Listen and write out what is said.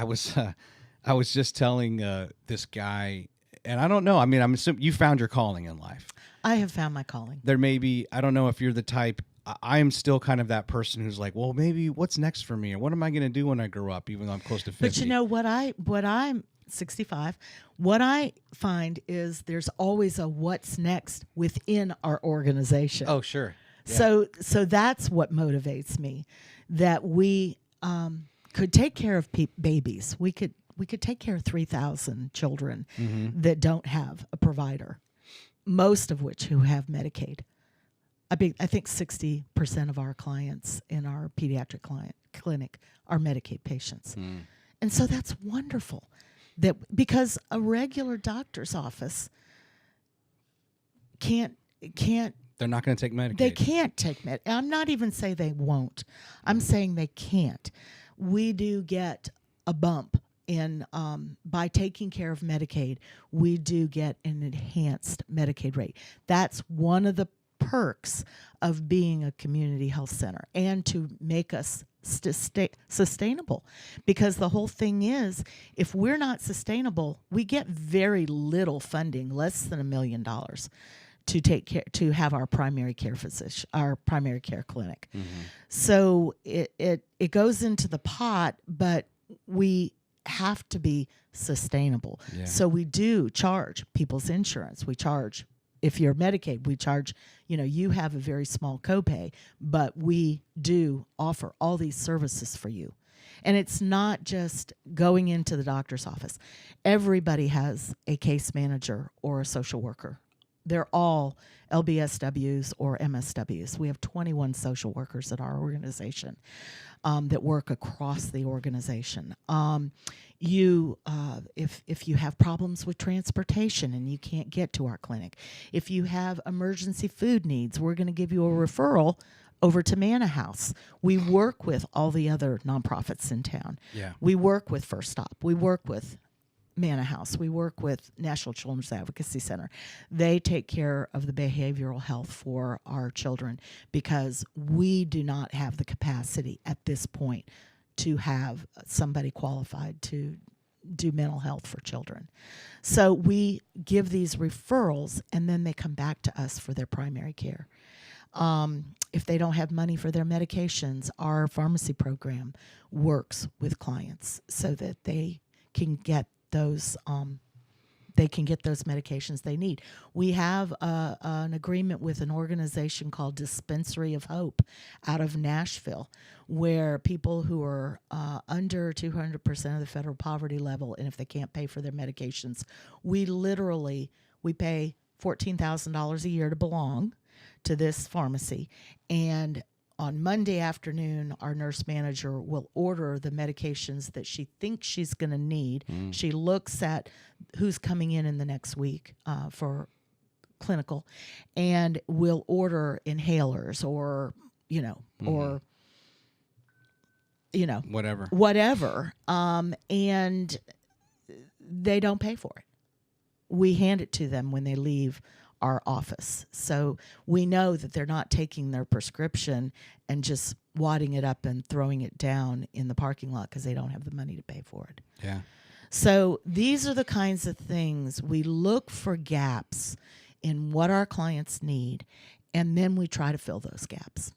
I was I was just telling this guy, and I don't know. I mean, I'm assuming you found your calling in life. I have found my calling. There may be, I don't know if you're the type. I am still kind of that person who's like, well, maybe what's next for me, or what am I going to do when I grow up, even though I'm close to 50. But you know what I'm 65. What I find is there's always a what's next within our organization. Oh, sure. Yeah. So that's what motivates me, that we could take care of babies. We could take care of 3,000 children that don't have a provider, most of which who have Medicaid. I think 60% of our clients in our pediatric clinic are Medicaid patients. And so that's wonderful, that because a regular doctor's office can't They're not going to take Medicaid. They can't take Medicaid. I'm not even saying they won't. I'm saying they can't. We do get a bump in by taking care of Medicaid. We do get an enhanced Medicaid rate. That's one of the perks of being a community health center, and to make us sustainable, because the whole thing is, if we're not sustainable, we get very little funding, less than $1 million, to take care, to have our primary care physician, our primary care clinic. So it goes into the pot, but we have to be sustainable. Yeah. So we do charge people's insurance. We charge, if you're Medicaid, we charge, you have a very small copay, but we do offer all these services for you. And it's not just going into the doctor's office. Everybody has a case manager or a social worker. They're all LBSWs or MSWs. We have 21 social workers at our organization that work across the organization. If you have problems with transportation and you can't get to our clinic, if you have emergency food needs, we're going to give you a referral over to Manna House. We work with all the other nonprofits in town. Yeah. We work with First Stop. We work with Manna House. We work with National Children's Advocacy Center. They take care of the behavioral health for our children, because we do not have the capacity at this point to have somebody qualified to do mental health for children. So we give these referrals, and then they come back to us for their primary care. If they don't have money for their medications, our pharmacy program works with clients so that they can get those medications they need. We have an agreement with an organization called Dispensary of Hope out of Nashville, where people who are under 200% of the federal poverty level, and if they can't pay for their medications, we pay $14,000 a year to belong to this pharmacy. And on Monday afternoon, our nurse manager will order the medications that she thinks she's going to need. She looks at who's coming in the next week for clinical, and will order inhalers or whatever. And they don't pay for it. We hand it to them when they leave our office. So we know that they're not taking their prescription and just wadding it up and throwing it down in the parking lot because they don't have the money to pay for it. Yeah. So these are the kinds of things we look for, gaps in what our clients need, and then we try to fill those gaps.